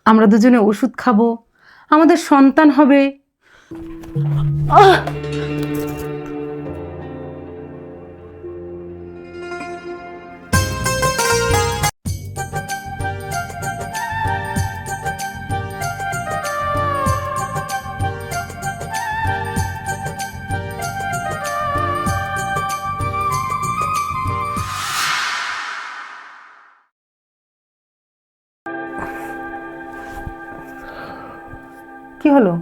আমরা দুজনে ওষুধ খাবো, আমাদের সন্তান হবে। কি হলো,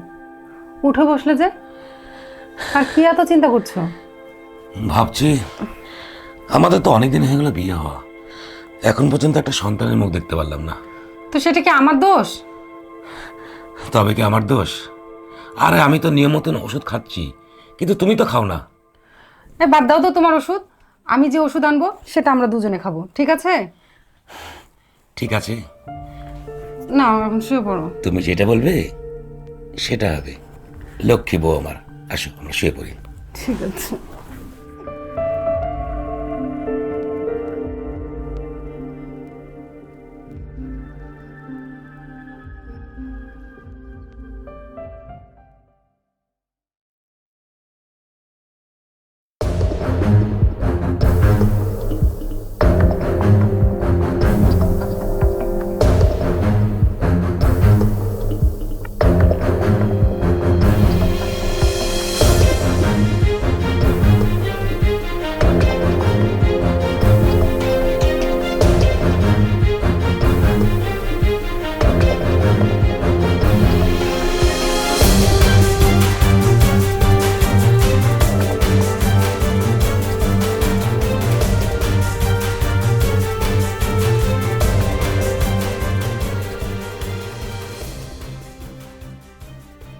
উঠে বসলে যে? আর কি এত চিন্তা করছো? ভাবছি আমাদের তো অনেকদিন হয়ে গেল বিয়ে হওয়া, এখন পর্যন্ত একটা সন্তানের মুখ দেখতে পারলাম না। তো সেটা কি আমার দোষ? তবে কি আমার দোষ? আরে আমি তো নিয়ম মতন ওষুধ খাচ্ছি, কিন্তু তুমি তো খাও না। বাদ দাও তো তোমার ওষুধ। আমি যে ওষুধ আনবো সেটা আমরা দুজনে খাবো, ঠিক আছে? ঠিক আছে, না, এখন শুয়ে পড়ো। তুমি যেটা বলবে সেটা হবে। লক্ষ্মী বউ আমার, আসো আমরা শুয়ে পড়ি। ঠিক আছে।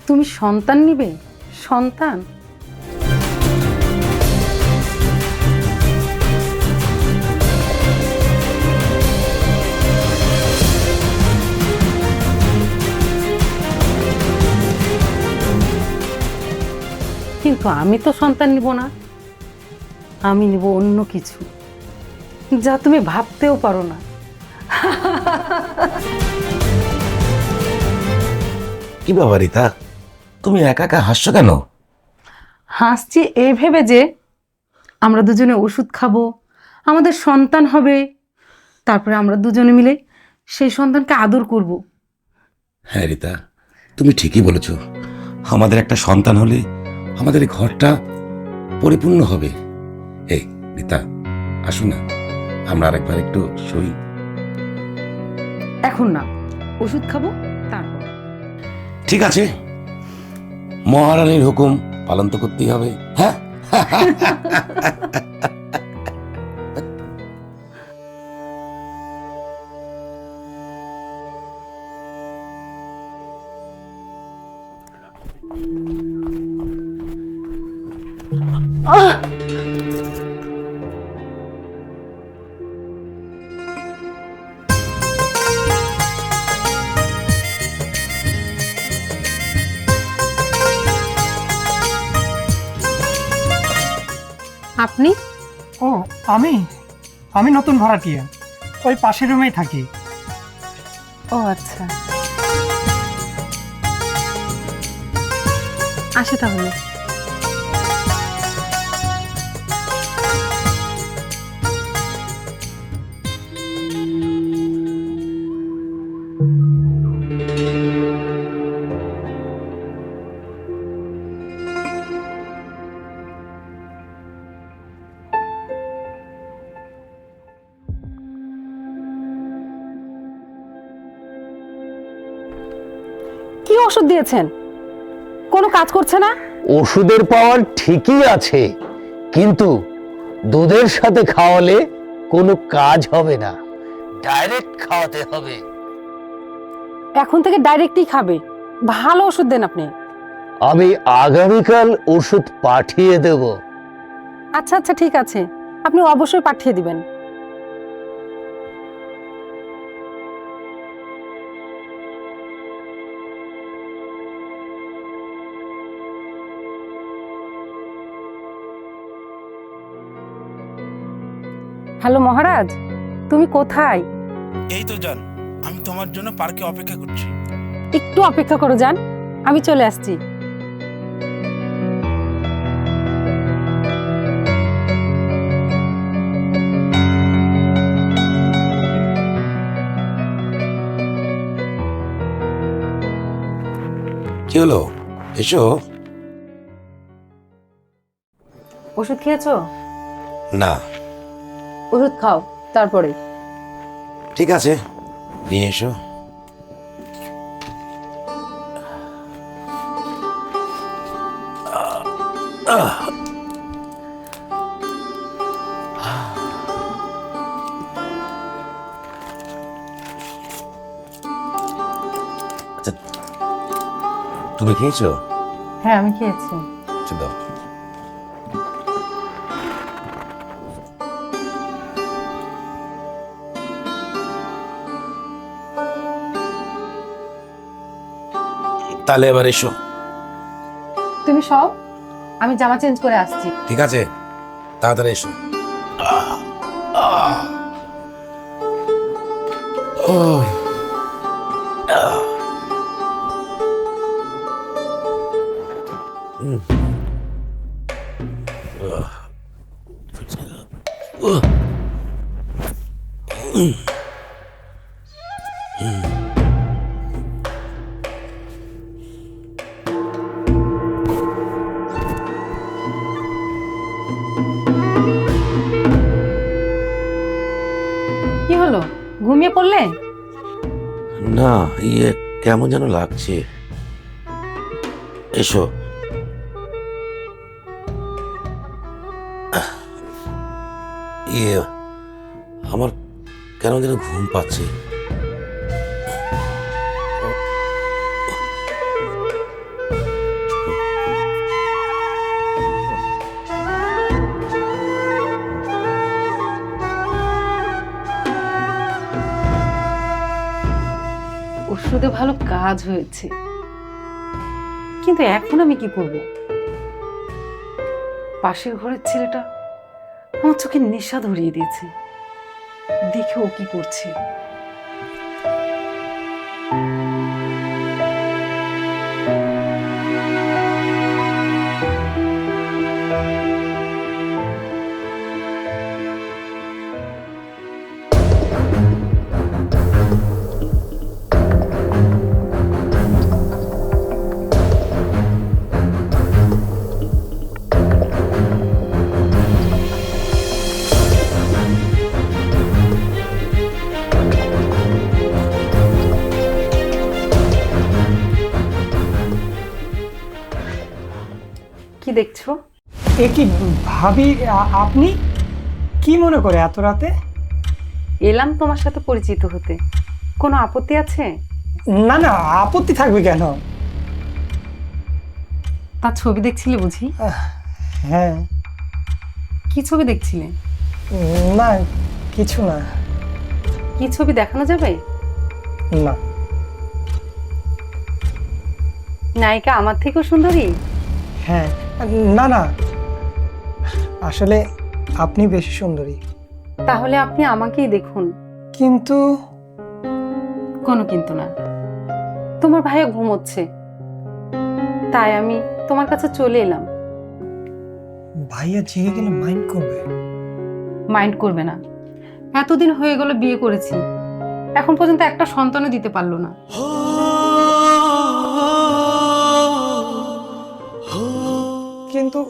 তুমি সন্তান নিবে? সন্তান? কিন্তু আমি তো সন্তান নিব না, আমি নিব অন্য কিছু, যা তুমি ভাবতেও পারো না। কি বাবা রীতা, তুমি একা একা হাসছো কেন? হাসছি এই ভেবে যে আমরা দুজনে ওষুধ খাবো, আমাদের সন্তান হবে, তারপরে আমরা দুজনে মিলে সেই সন্তানকে আদর করব। হ্যাঁ রীতা, তুমি ঠিকই বলেছ। আমাদের একটা সন্তান হলে আমাদের এই ঘরটা পরিপূর্ণ হবে। এই রীতা, আসো না, আমরা আরেকবার একটু শুই। এখন না, ওষুধ খাবো তারপর। ঠিক আছে, মহারানীর হুকুম পালন তো করতেই হবে। হ্যাঁ, আপনি? ও, আমি আমি নতুন ভাড়াটিয়া, ওই পাশের রুমেই থাকি। ও আচ্ছা, আসে তাহলে। কি ওষুধ দিয়েছেন? কোনো কাজ করছে না? ওষুধের পাওয়ার ঠিকই আছে, কিন্তু দুধের সাথে খাওয়ালে কোনো কাজ হবে না, ডাইরেক্ট খাওয়াতে হবে। এখন থেকে ডাইরেক্টই খাবে। ভালো ওষুধ দেন আপনি। আমি আগামীকাল ওষুধ পাঠিয়ে দেব। আচ্ছা আচ্ছা, ঠিক আছে, আপনি অবশ্যই পাঠিয়ে দিবেন। হ্যালো মহারাজ, তুমি কোথায়? এই তো জান, আমি তোমার জন্য পার্কে অপেক্ষা করছি। একটু অপেক্ষা করো যান, আমি চলে আসছি। কি হলো? এসো। ওষুধ খেয়েছো? না। ওষুধ খাও তারপরে। ঠিক আছে, নিয়ে এসো। আচ্ছা, তুমি খেয়েছো? হ্যাঁ আমি খেয়েছি। আচ্ছা, দাও। তাহলে এবার এসো। তুমি সব, আমি জামা চেঞ্জ করে আসছি। ঠিক আছে, তাড়াতাড়ি এসো। কি হলো, ঘুমিয়ে পড়লে? না, কেমন যেন লাগছে। এসো। ইয়ে আমার কেন যেন ঘুম পাচ্ছে। ওষুধে ভালো কাজ হয়েছে, কিন্তু এখন আমি কি করব? পাশের ঘরের ছেলেটা আমার চোখে নেশা ধরিয়ে দিয়েছে, দেখে ও কি করছে। কি দেখছো? এ কি ভাবি, আপনি কি মনে করে এত রাতে? এলাম তোমার সাথে পরিচিত হতে, কোনো আপত্তি আছে? না না, আপত্তি থাকবে কেন? তার ছবি দেখছিলে বুঝি? হ্যাঁ। কি ছবি দেখছিলে? না, কিছু না। কি ছবি দেখানো যাবে? না। নায়িকা আমার থেকেও সুন্দরী? হ্যাঁ। না না, আসলে আপনি বেশি সুন্দরী। তাহলে আপনি আমাকেই দেখুন। কিন্তু কোনো কিন্তু না, তোমার ভাইয়া ঘুমোচ্ছে, তাই আমি তোমার কাছে চলে এলাম। ভাইয়া জেগে গেলে মাইন্ড করবে। মাইন্ড করবে না, এতদিন হয়ে গেল বিয়ে করেছি, এখন পর্যন্ত একটা সন্তানও দিতে পারলো না। কিন্তু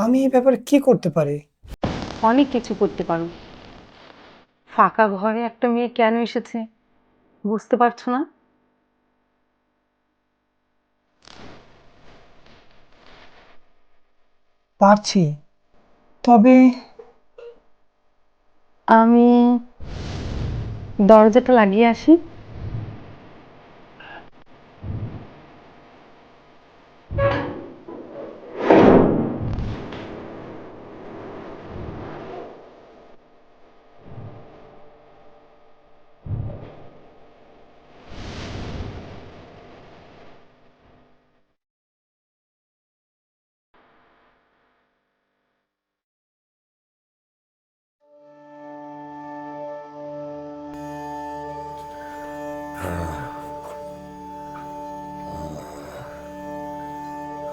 আমি এই ব্যাপারে কি করতে পারি? অনেক কিছু করতে পারো। ফাঁকা ঘরে একটা মেয়ে কেন এসেছে বুঝতে পারছো না? পারছি, তবে আমি দরজাটা লাগিয়ে আসি।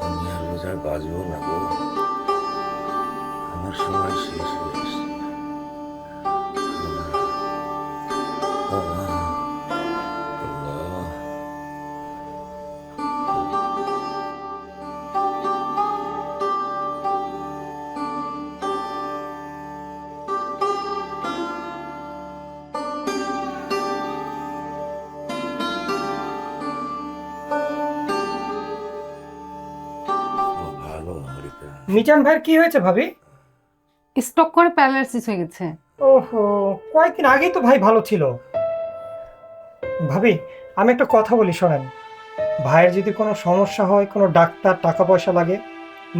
আমি আর রোজ আর বাঁচবো না গো, আমার সময় শেষ হয়ে আসছে। আল্লাহ। ও ভালো হরিতা। মিজান ভাইয়ের কি হয়েছে ভাবি? স্টক করে প্যারালাইসিস হয়ে গেছে। ওহো, কয়েকদিন আগেই তো ভাই ভালো ছিল। ভাবি, আমি একটা কথা বলি শোনেন। ভাইয়ের যদি কোনো সমস্যা হয়, কোনো ডাক্তার, টাকা পয়সা লাগে,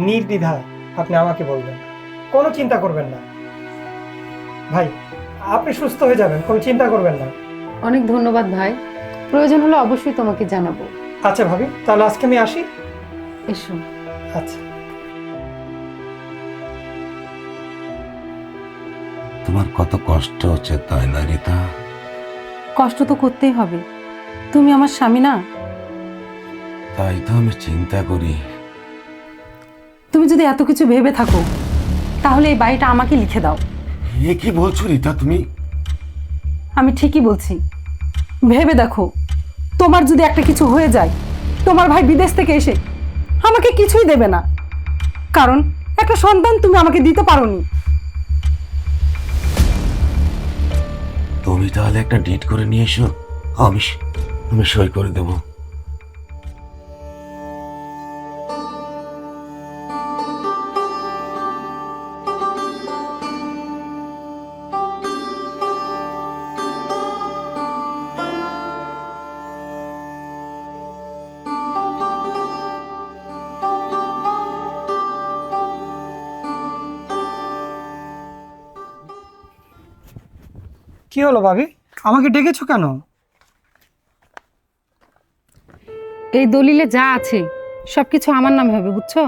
নির্দ্বিধায় আপনি আমাকে বলবেন, কোনো চিন্তা করবেন না। ভাই, আপনি সুস্থ হয়ে যাবেন, কোনো চিন্তা করবেন না। অনেক ধন্যবাদ ভাই, প্রয়োজন হলে অবশ্যই তোমাকে জানাবো। আচ্ছা ভাবি, তাহলে আজকে আমি আসি। এসো। আচ্ছা। তোমার কত কষ্ট হচ্ছে তাই না রীতা? কষ্ট তো করতেই হবে, তুমি আমার স্বামী না? তাই তো আমি চিন্তা করি। তুমি যদি এত কিছু ভেবে থাকো তাহলে এই বাড়িটা আমাকে লিখে দাও। এ কি বলছো রীতা তুমি? আমি ঠিকই বলছি, ভেবে দেখো, তোমার যদি একটা কিছু হয়ে যায়, তোমার ভাই বিদেশ থেকে এসে আমাকে কিছুই দেবে না, কারণ একটা সন্তান তুমি আমাকে দিতে পারোনি। তুমি তাহলে একটা ডেট করে নিয়ে এসো, আমি আমি সই করে দেবো। কি হলো ভাবি, আমাকে ডেকেছো কেন? এই দলিলে যা আছে সবকিছু আমার নামে হবে, বুঝছো?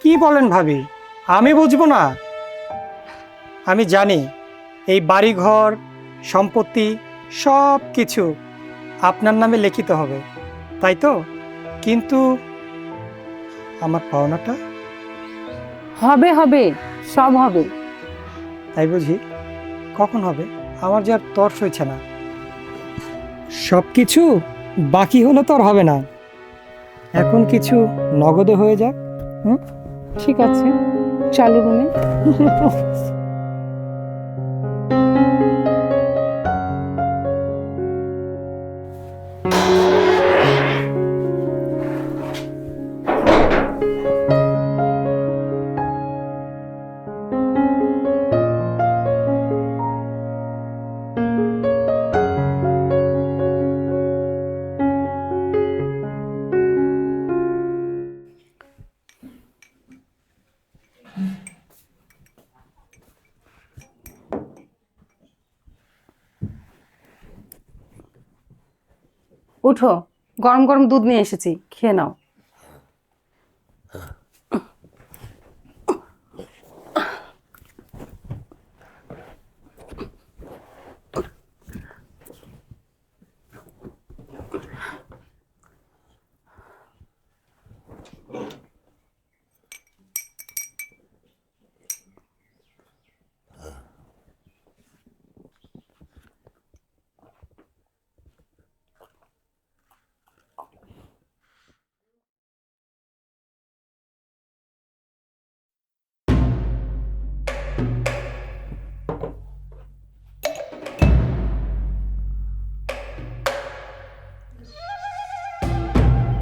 কি বলেন ভাবি, আমি বুঝবো না? আমি জানি এই বাড়িঘর, সম্পত্তি সব কিছু আপনার নামে লিখিত হবে, তাই তো? কিন্তু আমার পাওনাটা? হবে হবে, সব হবে। তাই বুঝি? কখন হবে? আমার যে আর তর সইছে না। সব কিছু বাকি হলে তো আর হবে না, এখন কিছু নগদে হয়ে যাক। ঠিক আছে, চালু রুমে। উঠো, গরম গরম দুধ নিয়ে এসেছি, খেয়ে নাও।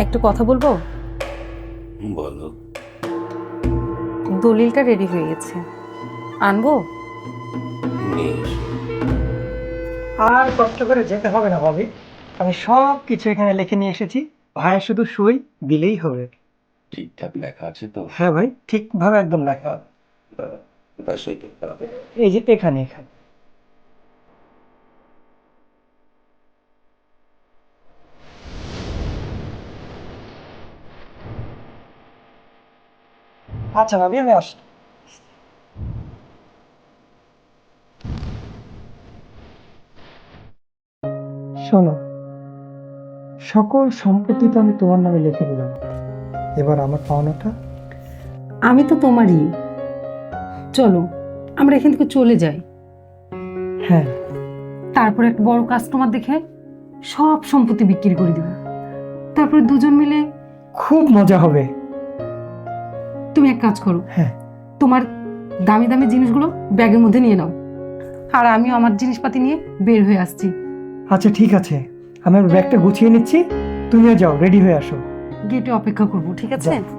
একটু কথা বলবো? বলো। দলিলটা রেডি হয়ে গেছে, আনবো? নিয়ে এসো। আর কষ্ট করে যেতে হবে না ভাবি, আমি সব কিছু এখানে লিখে নিয়ে এসেছি। ভাই শুধু সই দিলেই হবে। ঠিকঠাক লেখা আছে তো? হ্যাঁ ভাই, ঠিকভাবে একদম লেখা। সই করতে হবে। এই যে এখানে এখানে। আচ্ছা ভাবি, আমি আসছি। শোনো, সকল সম্পত্তি তো আমি তোমার নামে লিখে দিলাম, এবার আমার পাওনাটা। আমি তো তোমারই। চলো আমরা এখান থেকে চলে যাই, হ্যাঁ, তারপর একটা বড় কাস্টমার দেখে সব সম্পত্তি বিক্রি করে দিব, তারপরে দুজন মিলে। খুব মজা হবে। তুমি এক কাজ করো, হ্যাঁ, তোমার দামি দামি জিনিসগুলো ব্যাগের মধ্যে নিয়ে নাও, আর আমিও আমার জিনিসপাতি নিয়ে বের হয়ে আসছি। আচ্ছা ঠিক আছে, আমি আমার ব্যাগটা গুছিয়ে নিচ্ছি, তুমিও যাও, রেডি হয়ে আসো। গেটে অপেক্ষা করবো, ঠিক আছে? যাও।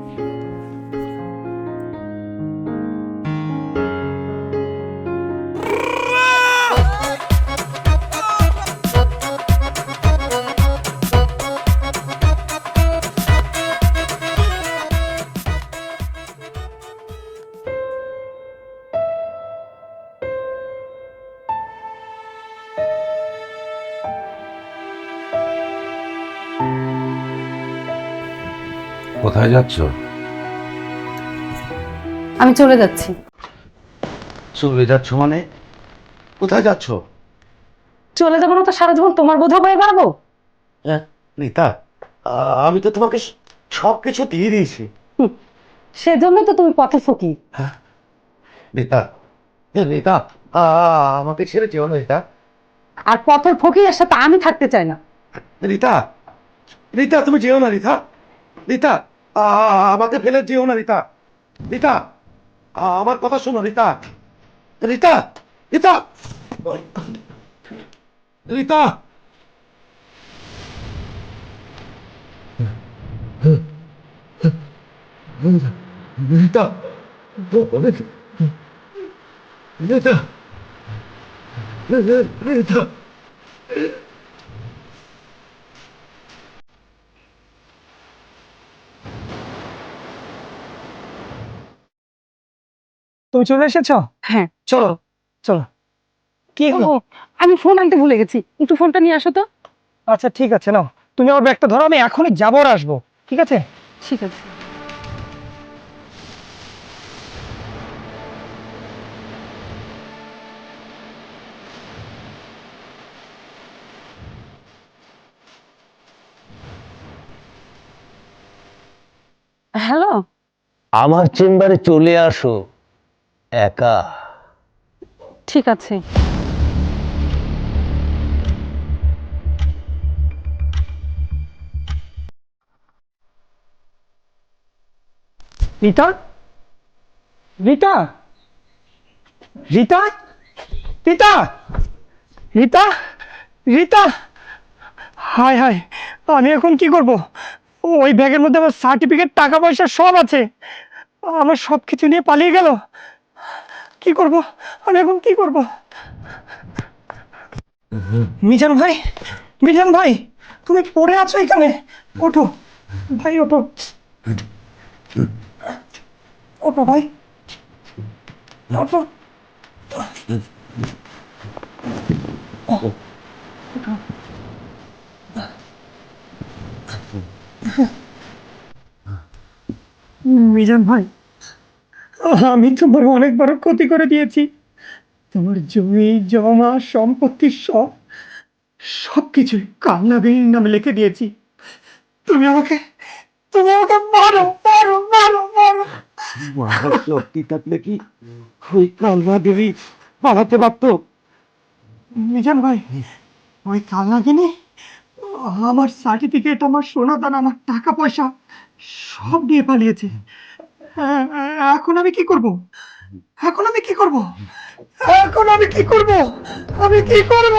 কোথায় যাচ্ছ? আমি চলে যাচ্ছি। চলে যাচ্ছ মানে? কোথায় যাচ্ছ? চলে যাবো না তো সারা জীবন তোমার বোঝা বয়ে বেড়াবো? রীতা, আমি তো তোমাকে সব কিছু দিয়ে দিয়েছি। সেজন্য তো তুমি পথে ফকির। রীতা, রীতা, আমাকে ছেড়ে যেও না রীতা। আর পথের ফকিরের সাথে আমি থাকতে চাই না। রীতা, রীতা তুমি যেও না রীতা। রীতা, আমাকে ফেলে যেও না রীতা। রীতা, আমার কথা শোনো রীতা। রীতা, রীতা, রীতা। রীতা, রীতা, রীতা। তুমি চলে এসেছো? হ্যাঁ। চলো চলো। কি হলো? ও, আমি ফোন আনতে ভুলে গেছি, একটু ফোনটা নিয়ে আসো তো। আচ্ছা ঠিক আছে, নাও তুমি আমার ব্যাগটা ধরো, আমি এখনই যাবো আর আসবো, ঠিক আছে? ঠিক আছে। হ্যালো। আমার চেম্বারে চলে আসো, একা। ঠিক আছে। রীতা, রীতা, রীতা, রীতা, রীতা, রীতা। হায় হায়, আমি এখন কি করব? ওই ব্যাগের মধ্যে আমার সার্টিফিকেট, টাকা পয়সা সব আছে, আমার সব কিছু নিয়ে পালিয়ে গেল। কি করব আমি এখন, কি করব? মিজান ভাই, মিজান ভাই, তুমি পড়ে আছো এখানে? ওঠো ভাই, ওঠো, ওঠো ভাই, ওঠো। মিজান ভাই, আমি তোমার অনেক বড় ক্ষতি করে দিয়েছি। তোমার জমি জমা সম্পত্তি সব সবকিছুই কান্নাবির নামে লিখে দিয়েছি। তুমি আমাকে, তুমি আমাকে মারো, মারো, মারো, মারো। শক্তি থাকলে কি ওই কালনা দেবী পালাতে পারত? মিজান ভাই, ওই কালনাগিনী আমার সার্টিফিকেট, আমার সোনা দানা, আমার টাকা পয়সা সব নিয়ে পালিয়েছে। এখন আমি কি করব? এখন আমি কি করব? এখন আমি কি করব? আমি কি করব?